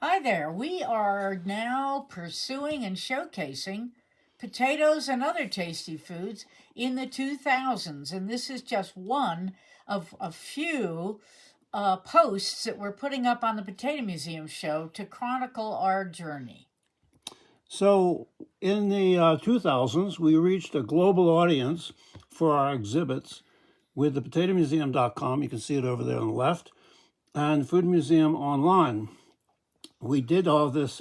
Hi there. We are now pursuing and showcasing potatoes and other tasty foods in the 2000s. And this is just one of a few posts that we're putting up on the Potato Museum show to chronicle our journey. So, in the 2000s, we reached a global audience for our exhibits with the potatomuseum.com. You can see it over there on the left, and Food Museum Online. We did all this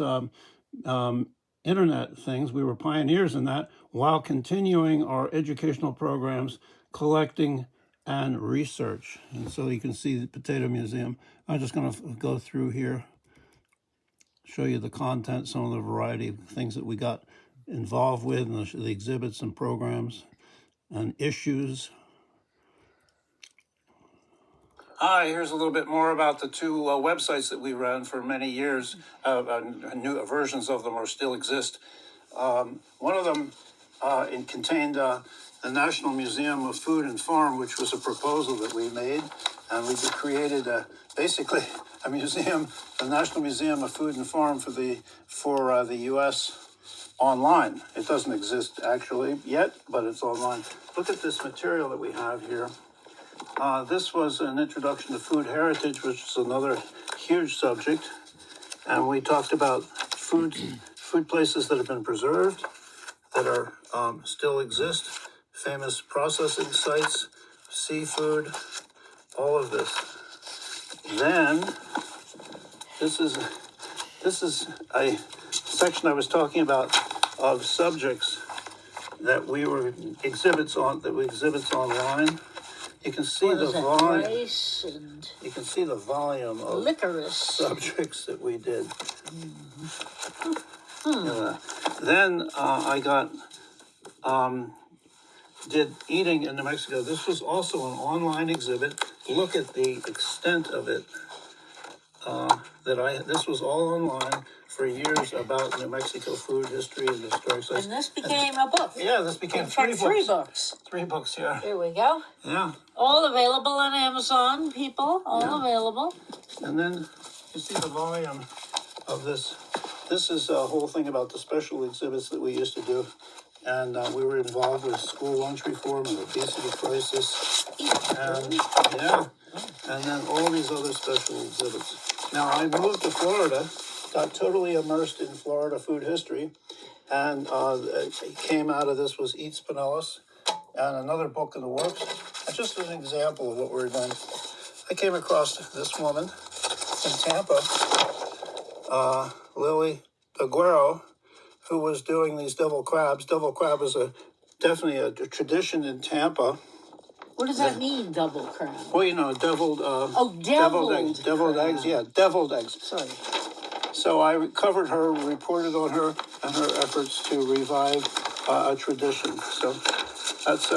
internet things. We were pioneers in that while continuing our educational programs, collecting and research. And so you can see the Potato Museum. I'm just going to go through here, show you the content, some of the variety of things that we got involved with, and the exhibits and programs and issues. Hi, here's a little bit more about the two websites that we ran for many years. New versions of them still exist. One of them contained the National Museum of Food and Farm, which was a proposal that we made, and we created basically a museum, the National Museum of Food and Farm for the U.S. online. It doesn't exist actually yet, but it's online. Look at this material that we have here. This was an introduction to food heritage, which is another huge subject. And we talked about food places that have been preserved, that are still exist, famous processing sites, seafood, all of this. Then, this is a section I was talking about of subjects that we exhibits online. You can see the volume. Rice and You can see the volume of licorice subjects that we did. Then I did eating in New Mexico. This was also an online exhibit. Look at the extent of it. This was all online for years about New Mexico food history and historic sites. and this became a book. Yeah, this became In fact, three books. 3 books. 3 books, yeah. Here we go. Yeah. All available on Amazon, people. All available. And then you see the volume of this. This is a whole thing about the special exhibits that we used to do. And we were involved with school lunch reform and obesity crisis. And then all these other special exhibits. Now, I moved to Florida, got totally immersed in Florida food history. And it came out of this was Eat Spinellis and another book in the works. And just as an example of what we're doing, I came across this woman in Tampa, Lily Aguero, who was doing these deviled crabs. Deviled crab is definitely a tradition in Tampa. What does that mean, double crab? Well, you know, deviled Deviled eggs. Deviled eggs, yeah, deviled eggs. Sorry. So I covered her, reported on her and her efforts to revive a tradition. So that's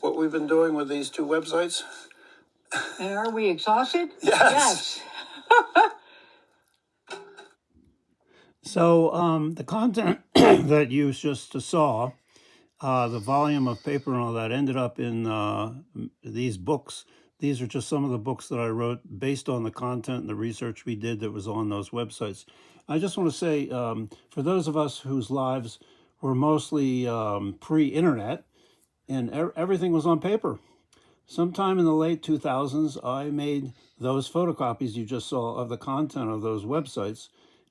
what we've been doing with these 2 websites. And are we exhausted? Yes. So the content that you just saw, the volume of paper and all that ended up in these books. These are just some of the books that I wrote based on the content and the research we did that was on those websites. I just want to say, for those of us whose lives were mostly pre-internet and everything was on paper, sometime in the late 2000s, I made those photocopies you just saw of the content of those websites.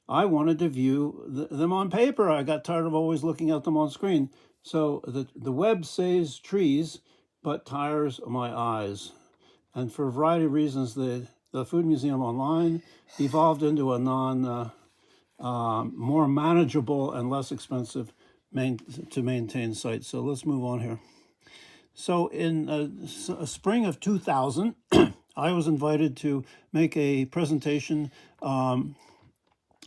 I wanted to view them on paper. I got tired of always looking at them on screen. So the web saves trees, but tires my eyes. And for a variety of reasons, the Food Museum Online evolved into a more manageable and less expensive to maintain site. So let's move on here. So in spring of 2000, I was invited to make a presentation.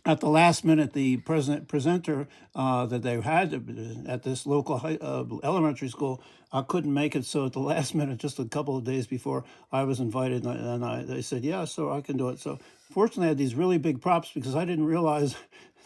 At the last minute, the presenter that they had at this local elementary school couldn't make it. So at the last minute, just a couple of days before, I was invited, and they said, yeah, so I can do it. So fortunately, I had these really big props because I didn't realize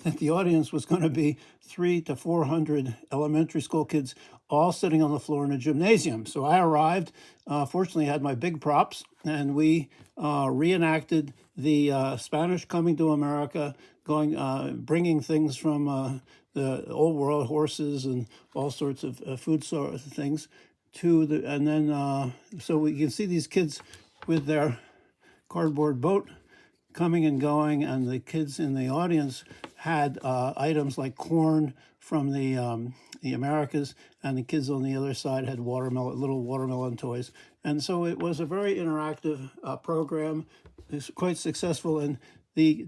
that the audience was going to be 300 to 400 elementary school kids all sitting on the floor in a gymnasium. So I arrived, fortunately, I had my big props, and we reenacted the Spanish coming to America, bringing things from the old world, horses and all sorts of food sort of things, and then so we can see these kids with their cardboard boat coming and going, and the kids in the audience had items like corn from the Americas, and the kids on the other side had little watermelon toys. And so it was a very interactive program. It's quite successful, and the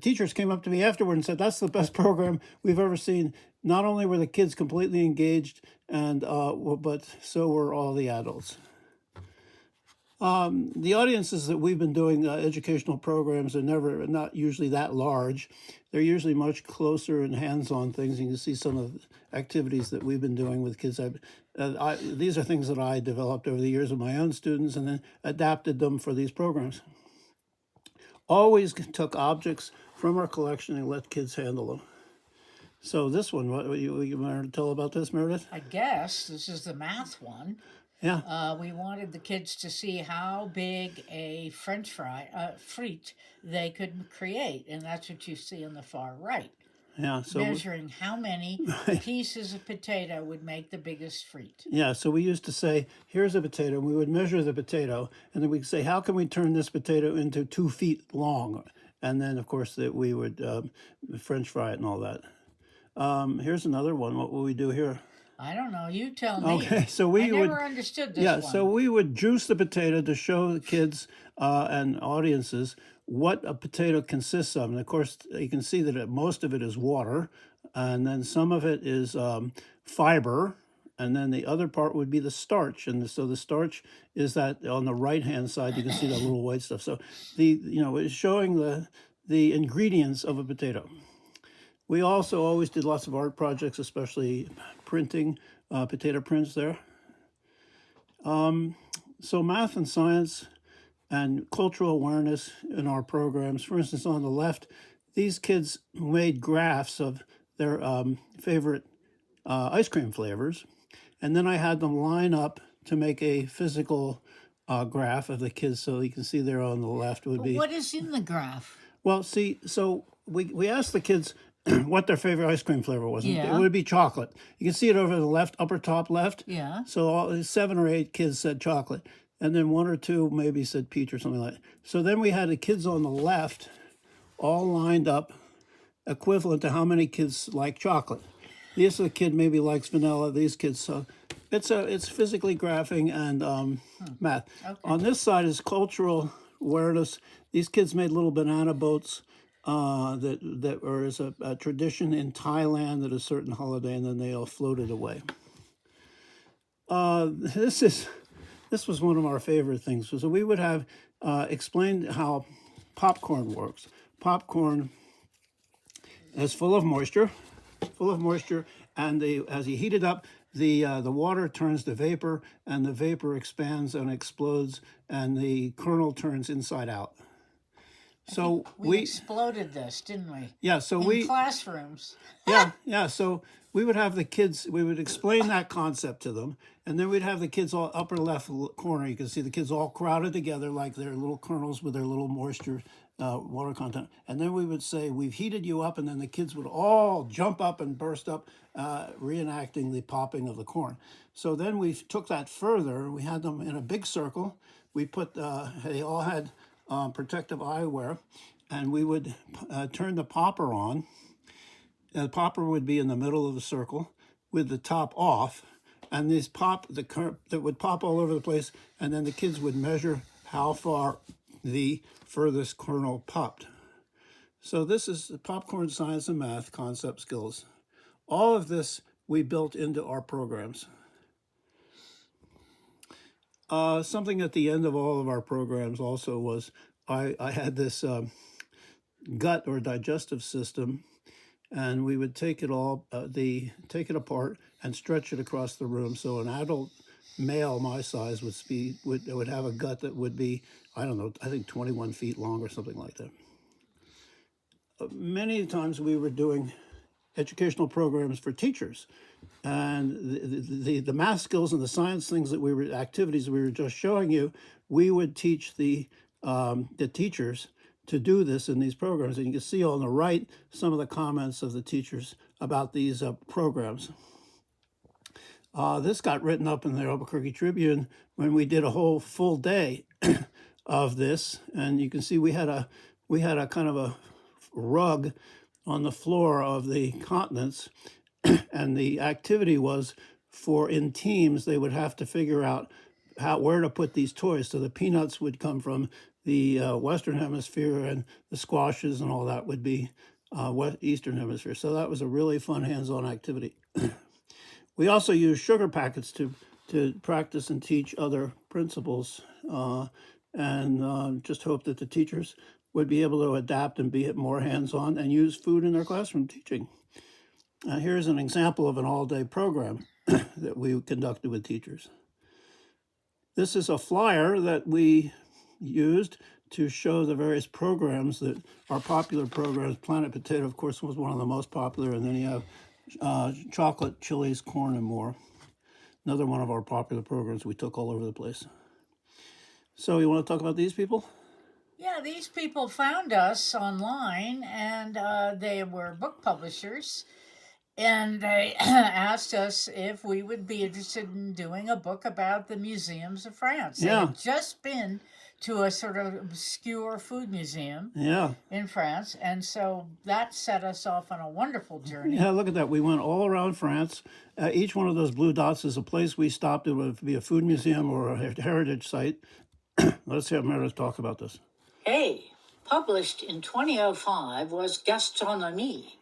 teachers came up to me afterward and said, "That's the best program we've ever seen." Not only were the kids completely engaged, but so were all the adults. The audiences that we've been doing educational programs are not usually that large. They're usually much closer and hands-on things. You can see some of the activities that we've been doing with kids. These are things that I developed over the years with my own students and then adapted them for these programs. Always took objects from our collection and let kids handle them. So this one, what you want to tell about this, Meredith? I guess this is the math one. Yeah. We wanted the kids to see how big a French fry, frite, they could create, and that's what you see on the far right. Yeah. So measuring how many pieces of potato would make the biggest frite. Yeah, so we used to say, here's a potato, and we would measure the potato, and then we'd say, how can we turn this potato into 2 feet long? And then, of course, that we would French fry it and all that. Here's another one. What will we do here? I don't know. You tell me. Okay, so I never understood this one. so we would juice the potato to show the kids and audiences what a potato consists of. And of course, you can see that most of it is water, and then some of it is fiber, and then the other part would be the starch. And so the starch is that on the right-hand side, you can see that little white stuff. So it's showing the ingredients of a potato. We also always did lots of art projects, especially printing, potato prints there. So math and science and cultural awareness in our programs. For instance, on the left, these kids made graphs of their favorite ice cream flavors. And then I had them line up to make a physical graph of the kids. So you can see there on the left would be... What is in the graph? Well, see, so we asked the kids what their favorite ice cream flavor was. Yeah. It would be chocolate. You can see it over the left, upper top left. Yeah. So 7 or 8 kids said chocolate. And then 1 or 2 maybe said peach or something like that. So then we had the kids on the left all lined up, equivalent to how many kids like chocolate. This kid maybe likes vanilla, these kids. So it's physically graphing and math. Okay. On this side is cultural awareness. These kids made little banana boats. That is a tradition in Thailand at a certain holiday, and then they all floated away. This was one of our favorite things. So we would have explained how popcorn works. Popcorn is full of moisture, and as you heat it up, the water turns to vapor, and the vapor expands and explodes, and the kernel turns inside out. So we exploded this, didn't we? Yeah, so in classrooms. Yeah. So we would have the kids, we would explain that concept to them, and then we'd have the kids all upper left corner. You can see the kids all crowded together like their little kernels with their little moisture, water content. And then we would say, we've heated you up, and then the kids would all jump up and burst up, reenacting the popping of the corn. So then we took that further. We had them in a big circle. We put, they all had protective eyewear, and we would turn the popper on. The popper would be in the middle of the circle with the top off, and these that would pop all over the place, and then the kids would measure how far the furthest kernel popped. So this is popcorn science and math concept skills. All of this we built into our programs. Something at the end of all of our programs also was I had this gut or digestive system, and we would take it apart and stretch it across the room. So an adult male my size would have a gut that would be, I don't know, I think 21 feet long or something like that. Many times we were doing educational programs for teachers, and the math skills and the science things activities we were just showing you, we would teach the the teachers to do this in these programs. And you can see on the right some of the comments of the teachers about these programs. This got written up in the Albuquerque Tribune when we did a whole full day of this, and you can see we had a kind of a rug on the floor of the continents, and the activity was for in teams they would have to figure out where to put these toys. So the peanuts would come from the Western Hemisphere, and the squashes and all that would be Eastern Hemisphere. So that was a really fun hands-on activity. We also use sugar packets to practice and teach other principles, and just hope that the teachers would be able to adapt and be more hands-on and use food in their classroom teaching. Here's an example of an all-day program that we conducted with teachers. This is a flyer that we used to show the various programs that are popular programs. Planet Potato, of course, was one of the most popular, and then you have chocolate, chilies, corn, and more. Another one of our popular programs we took all over the place. So you want to talk about these people? Yeah, these people found us online, and they were book publishers, and they asked us if we would be interested in doing a book about the museums of France. They had just been to a sort of obscure food museum in France, and so that set us off on a wonderful journey. Yeah, look at that. We went all around France. Each one of those blue dots is a place we stopped. It would be a food museum or a heritage site. Let's have Meredith talk about this. Published in 2005 was Gastronomie,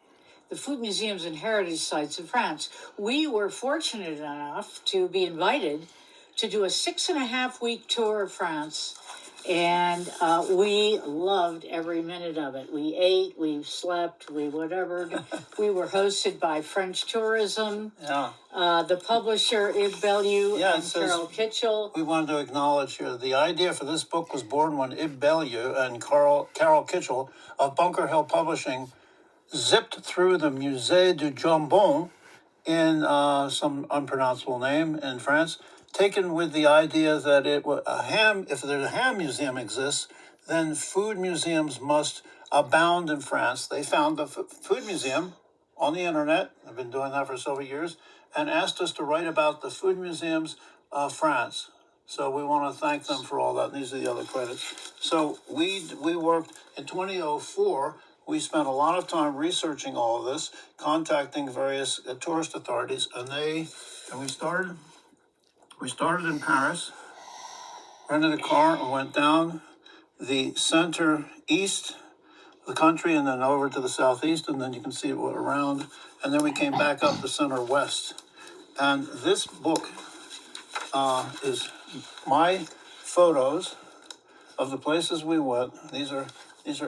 the food museums and heritage sites of France. We were fortunate enough to be invited to do a 6.5-week tour of France, and we loved every minute of it. We ate, we slept, we whatever. We were hosted by French Tourism, the publisher Yves Bellew, and Carol Kitchell. We wanted to acknowledge here the idea for this book was born when Yves Bellew and Carol Kitchell of Bunker Hill Publishing zipped through the Musée du Jambon in some unpronounceable name in France, taken with the idea that if there's a ham museum exists, then food museums must abound in France. They found the food museum on the internet. I've been doing that for several years, and asked us to write about the food museums of France. So we want to thank them for all that. And these are the other credits. So we worked in 2004. We spent a lot of time researching all of this, contacting various tourist authorities, and we started in Paris, rented a car, and went down the center east of the country, and then over to the southeast, and then you can see it around, and then we came back up the center west. And this book is my photos of the places we went. These are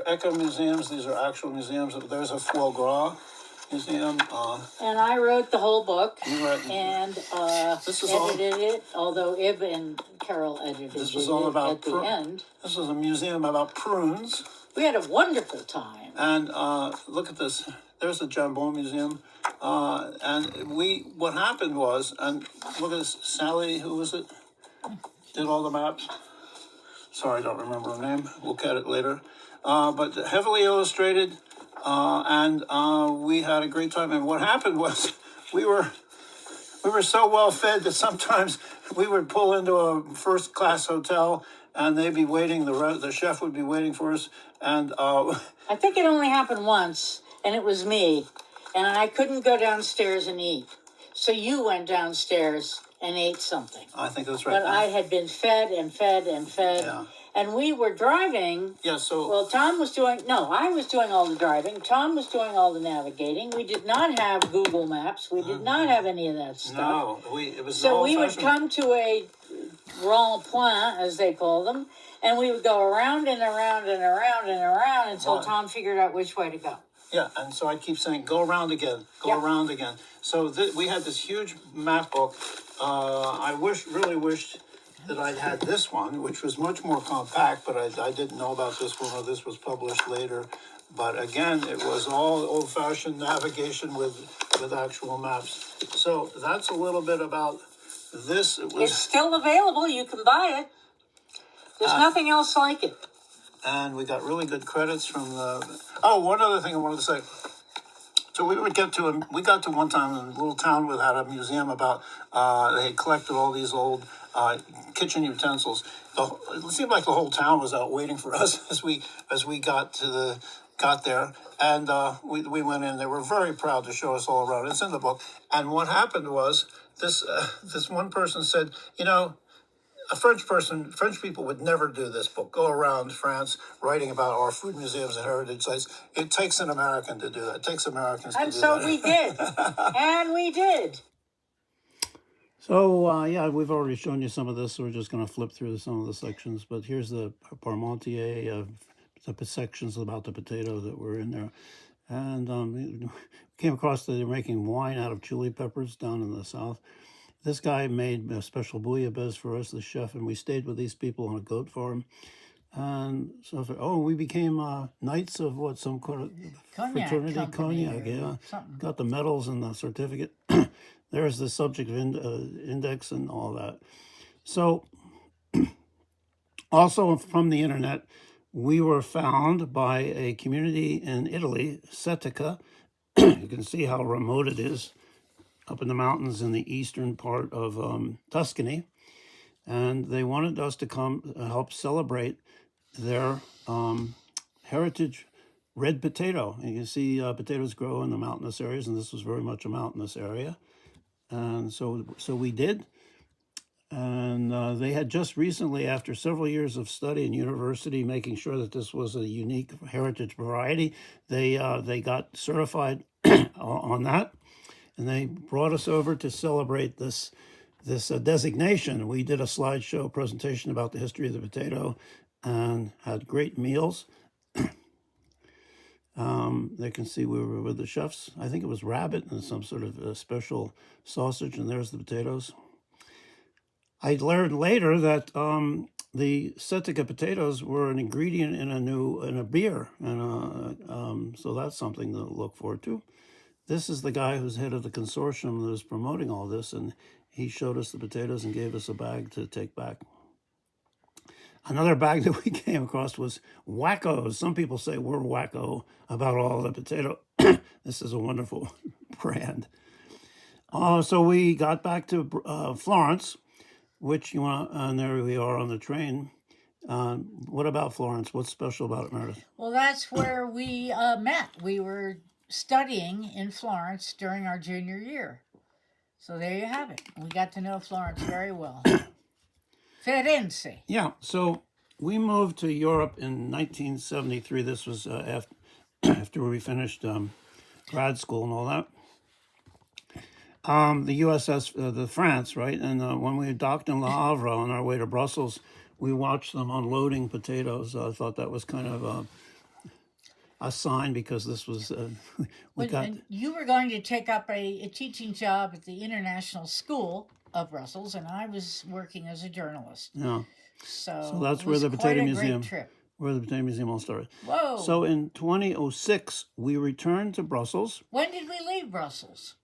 eco museums. These are actual museums. There's a foie gras museum. And I wrote the whole book. You wrote, and edited it, although Ib and Carol edited this was all about at the end. This was a museum about prunes. We had a wonderful time. And look at this. There's the Jambon Museum. And what happened was, and look at this, Sally, who was it? Did all the maps. Sorry, I don't remember her name. We'll get it later. But heavily illustrated, and we had a great time. And what happened was we were so well fed that sometimes we would pull into a first class hotel and they'd be waiting. The chef would be waiting for us. And I think it only happened once, and it was me, and I couldn't go downstairs and eat. So you went downstairs and ate something. I think that's right. But I had been fed and fed and fed. Yeah. And we were driving. Yeah, so... Well, I was doing all the driving. Tom was doing all the navigating. We did not have Google Maps. We did not have any of that stuff. No, it was so we would come to a rond-point, as they call them, and we would go around and around and around and around until Tom figured out which way to go. Yeah, and so I keep saying, go around again, around again. So we had this huge map book. I really wished that I'd had this one, which was much more compact, but I didn't know about this one, or this was published later. But again, it was all old-fashioned navigation with actual maps. So that's a little bit about this. It's still available. You can buy it. There's nothing else like it. and we got really good credits from the. Oh, one other thing I wanted to say. So we got to one time in a little town that had a museum about, they had collected all these old kitchen utensils. It seemed like the whole town was out waiting for us as we got there, and we went in. They were very proud to show us all around. It's in the book. And what happened was this one person said, French people would never do this book, go around France writing about our food museums and heritage sites. It takes an American to do that. It takes Americans to do that. And so we did. And we did. So, yeah, we've already shown you some of this. So we're just going to flip through some of the sections. But here's the Parmentier, the sections about the potato that were in there. And we came across that they're making wine out of chili peppers down in the south. This guy made a special bouillabaisse for us, the chef, and we stayed with these people on a goat farm. And so, we became knights of some kind of fraternity, cognac, yeah. Something. Got the medals and the certificate. There's the subject index and all that. So, also from the internet, we were found by a community in Italy, Cetica. You can see how remote it is, up in the mountains in the eastern part of Tuscany. And they wanted us to come help celebrate their heritage red potato. And you can see potatoes grow in the mountainous areas, and this was very much a mountainous area. And so we did. And they had just recently, after several years of study in university, making sure that this was a unique heritage variety, they got certified on that. And they brought us over to celebrate this designation. We did a slideshow presentation about the history of the potato and had great meals. They can see we were with the chefs. I think it was rabbit and some sort of a special sausage, and there's the potatoes. I learned later that the Cetica potatoes were an ingredient in a beer, and so that's something to look forward to. This is the guy who's head of the consortium that was promoting all this, and he showed us the potatoes and gave us a bag to take back. Another bag that we came across was wackos. Some people say we're wacko about all the potato. This is a wonderful brand. So we got back to Florence, and there we are on the train. What about Florence? What's special about it, Meredith? Well, that's where we met. We were studying in Florence during our junior year. So there you have it. We got to know Florence very well. Firenze. Yeah, so we moved to Europe in 1973. This was after we finished grad school and all that. The USS, the France, right? And when we docked in Le Havre on our way to Brussels, we watched them unloading potatoes. I thought that was kind of a sign, because this was And you were going to take up a teaching job at the International School of Brussels, and I was working as a journalist. Yeah. So that's it where was the quite Potato a Museum, great trip. where the Potato Museum all started. Whoa! So in 2006, we returned to Brussels. When did we leave Brussels?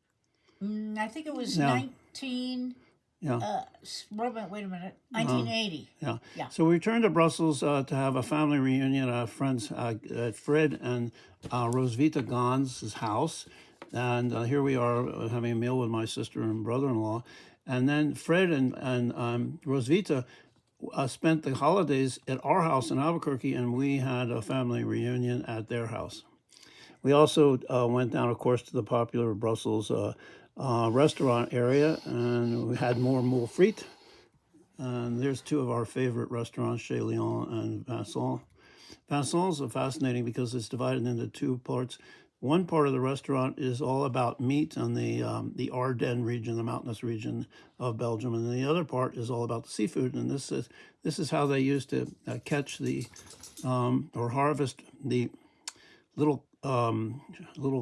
I think it was Yeah. 19. Yeah. Wait a minute. 1980. Yeah. Yeah. So we returned to Brussels to have a family reunion at friends at Fred and Rosvita Gans' house. And here we are having a meal with my sister and brother-in-law. And then Fred and Rosvita spent the holidays at our house in Albuquerque, and we had a family reunion at their house. We also went down, of course, to the popular Brussels restaurant area, and we had more moule frite. And there's two of our favorite restaurants, Chez Lyon and Vincent. Vincent's are fascinating because it's divided into two parts. One part of the restaurant is all about meat and the Ardennes region, the mountainous region of Belgium, and the other part is all about the seafood. And this is how they used to catch or harvest the little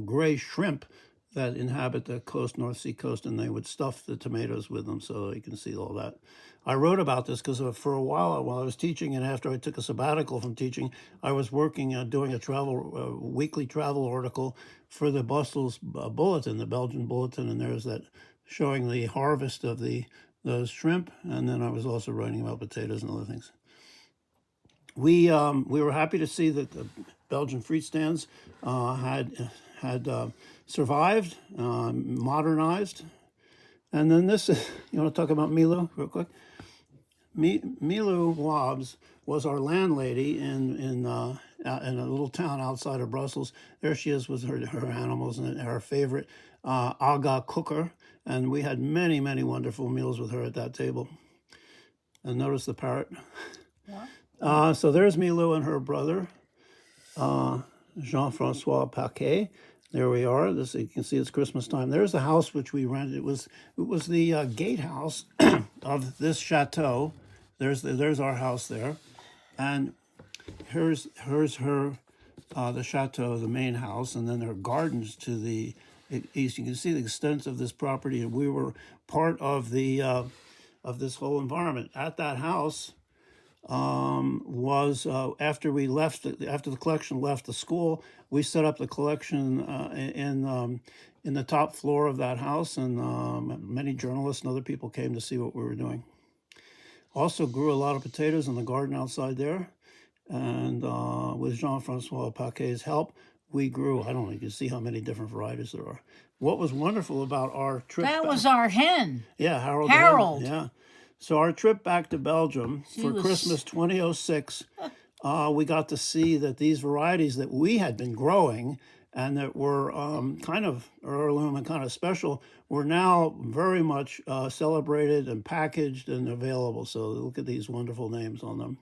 gray shrimp that inhabit the North Sea coast, and they would stuff the tomatoes with them, so you can see all that. I wrote about this because for a while I was teaching, and after I took a sabbatical from teaching, I was working doing a weekly travel article for the Brussels Bulletin, the Belgian Bulletin, and there's that showing the harvest of those shrimp, and then I was also writing about potatoes and other things. we were happy to see that the Belgian fruit stands had survived, modernized. And then this is, you want to talk about Milou real quick? Milou Wobbs was our landlady in a little town outside of Brussels. There she is with her animals and her favorite Aga cooker. And we had many, many wonderful meals with her at that table. And notice the parrot. Yeah. So there's Milou and her brother, Jean-Francois Paquet. There we are. This, you can see it's Christmas time. There's the house which we rented. It was the gatehouse of this chateau. There's our house there, and here's her the chateau, the main house, and then her gardens to the east. You can see the extent of this property, and we were part of the of this whole environment. At that house was after we left, after the collection left the school, we set up the collection in the top floor of that house, and many journalists and other people came to see what we were doing. Also grew a lot of potatoes in the garden outside there, and with Jean-Francois Paquet's help, we grew, I don't know, you can see how many different varieties there are. What was wonderful about our trip That back, was our hen. yeah, Harold. Harold. Yeah. So our trip back to Belgium for was- Christmas 2006, we got to see that these varieties that we had been growing and that were kind of heirloom and kind of special were now very much celebrated and packaged and available. So look at these wonderful names on them.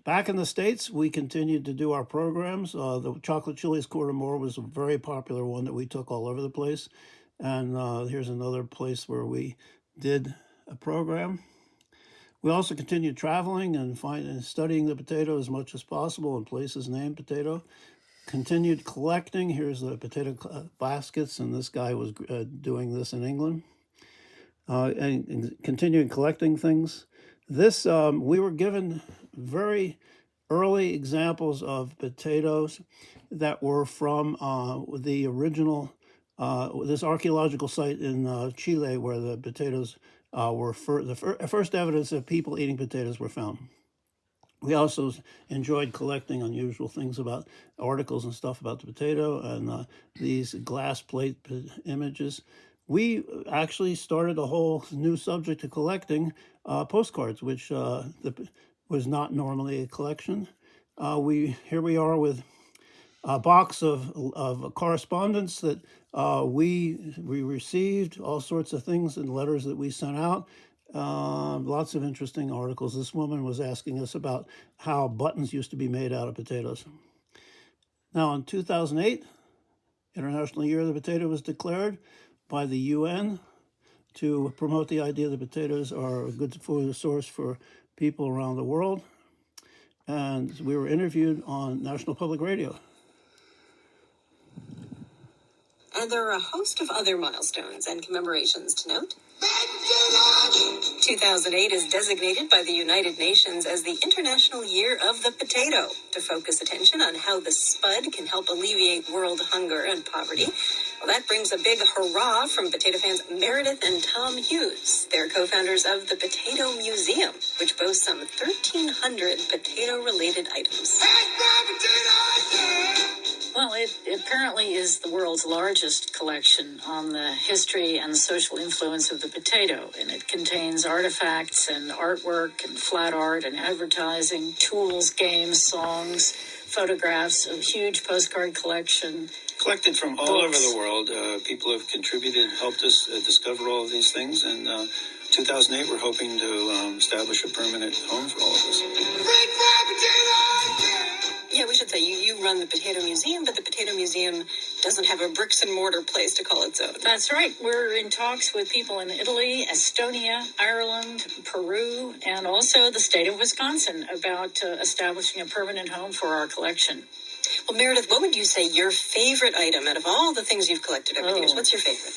Back in the States, we continued to do our programs. The Chocolate Chilies Quarter More was a very popular one that we took all over the place. And here's another place where we did a program. We also continued traveling and studying the potato as much as possible in places named potato. Continued collecting. Here's the potato baskets, and this guy was doing this in England. And continued collecting things. This, we were given very early examples of potatoes that were from the original, this archaeological site in Chile where the potatoes were the first evidence of people eating potatoes were found. We also enjoyed collecting unusual things about articles and stuff about the potato and these glass plate images. We actually started a whole new subject of collecting, postcards, which was not normally a collection. Here we are with a box of correspondence that we received, all sorts of things and letters that we sent out. Lots of interesting articles. This woman was asking us about how buttons used to be made out of potatoes. Now, in 2008, International Year of the Potato was declared by the UN to promote the idea that potatoes are a good food source for people around the world. And we were interviewed on National Public Radio. And there are a host of other milestones and commemorations to note. 2008 is designated by the United Nations as the International Year of the Potato to focus attention on how the spud can help alleviate world hunger and poverty. Well, that brings a big hurrah from potato fans Meredith and Tom Hughes. They're co-founders of the Potato Museum, which boasts some 1,300 potato-related items. Well, it apparently is the world's largest collection on the history and social influence of the potato, and it contains artifacts and artwork and flat art and advertising, tools, games, songs, photographs, a huge postcard collection. Collected from all over the world. People have contributed, helped us discover all of these things, and 2008 we're hoping to establish a permanent home for all of us. Yeah, we should say you run the Potato Museum, but the Potato Museum doesn't have a bricks and mortar place to call its own. That's right. We're in talks with people in Italy, Estonia, Ireland, Peru, and also the state of Wisconsin about establishing a permanent home for our collection. Well, Meredith, what would you say your favorite item out of all the things you've collected over the years? What's your favorite?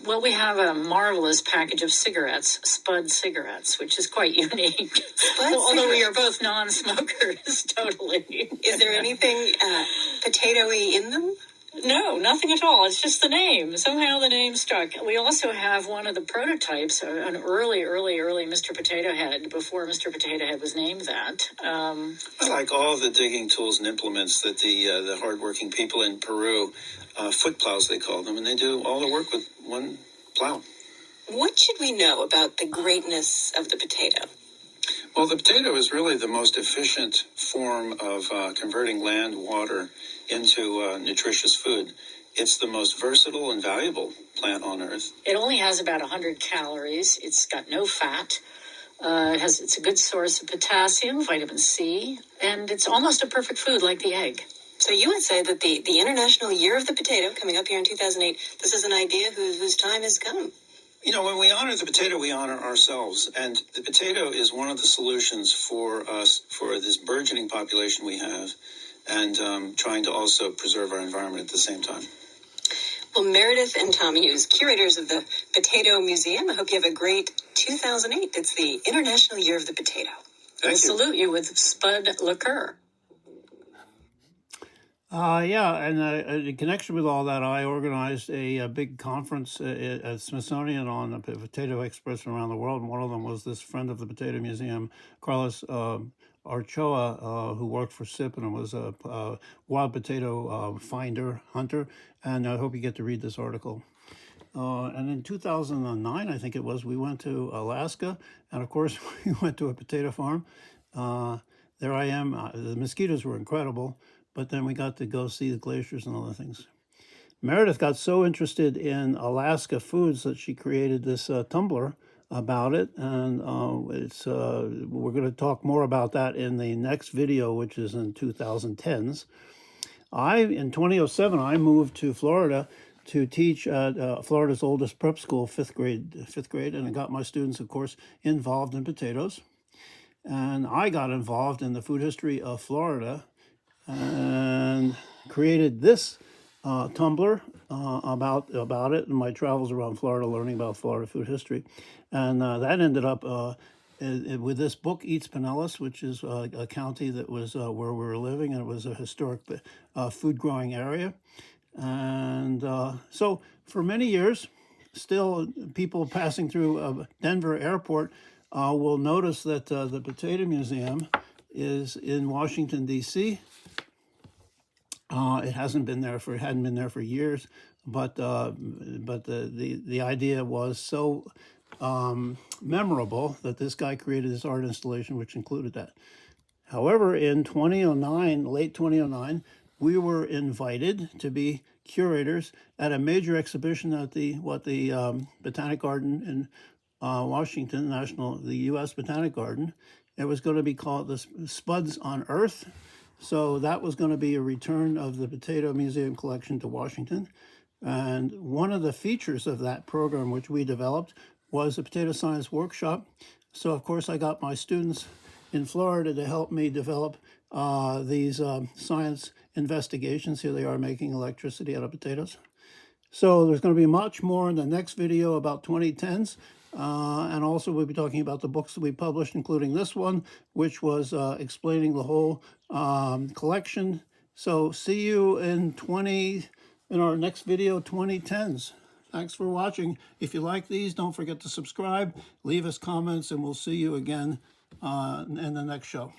Well, we have a marvelous package of cigarettes, Spud cigarettes, which is quite unique. Although we are both non-smokers, totally. Is there anything potato-y in them? No, nothing at all. It's just the name. Somehow the name stuck. We also have one of the prototypes, an early Mr. Potato Head, before Mr. Potato Head was named that. I like all the digging tools and implements that the hardworking people in Peru, foot plows they call them, and they do all the work with one plow. What should we know about the greatness of the potato? Well, the potato is really the most efficient form of converting land, water into nutritious food. It's the most versatile and valuable plant on Earth. It only has about 100 calories. It's got no fat. It's a good source of potassium, vitamin C, and it's almost a perfect food like the egg. So you would say that the International Year of the Potato, coming up here in 2008, this is an idea whose time has come. You know, when we honor the potato, we honor ourselves. And the potato is one of the solutions for us, for this burgeoning population we have, and trying to also preserve our environment at the same time. Well, Meredith and Tom Hughes, curators of the Potato Museum, I hope you have a great 2008. It's the International Year of the Potato. We'll salute you with Spud liqueur. Yeah, and in connection with all that, I organized a big conference at Smithsonian on the potato experts from around the world, and one of them was this friend of the Potato Museum, Carlos Archoa, who worked for SIP and was a wild potato hunter, and I hope you get to read this article. And in 2009, I think it was, we went to Alaska, and of course, we went to a potato farm. There I am. The mosquitoes were incredible. But then we got to go see the glaciers and other things. Meredith got so interested in Alaska foods that she created this Tumblr about it, and we're going to talk more about that in the next video, which is in 2010s. In 2007, I moved to Florida to teach at Florida's oldest prep school, fifth grade, and I got my students, of course, involved in potatoes. And I got involved in the food history of Florida and created this Tumblr about it and my travels around Florida, learning about Florida food history. And that ended up with this book, Eats Pinellas, which is a county that was where we were living, and it was a historic food growing area. And so for many years, still people passing through Denver Airport will notice that the Potato Museum is in Washington, D.C. It hadn't been there for years, but the idea was so memorable that this guy created this art installation, which included that. However, in 2009, late 2009, we were invited to be curators at a major exhibition at the Botanic Garden in Washington, the U.S. Botanic Garden. It was going to be called the Spuds on Earth. So that was going to be a return of the Potato Museum collection to Washington. And one of the features of that program, which we developed, was a potato science workshop. So, of course, I got my students in Florida to help me develop these science investigations. Here they are making electricity out of potatoes. So there's going to be much more in the next video about 2010s. And also we'll be talking about the books that we published, including this one, which was explaining the whole collection. So see you in our next video, 2010s. Thanks for watching. If you like these, don't forget to subscribe, leave us comments, and we'll see you again in the next show.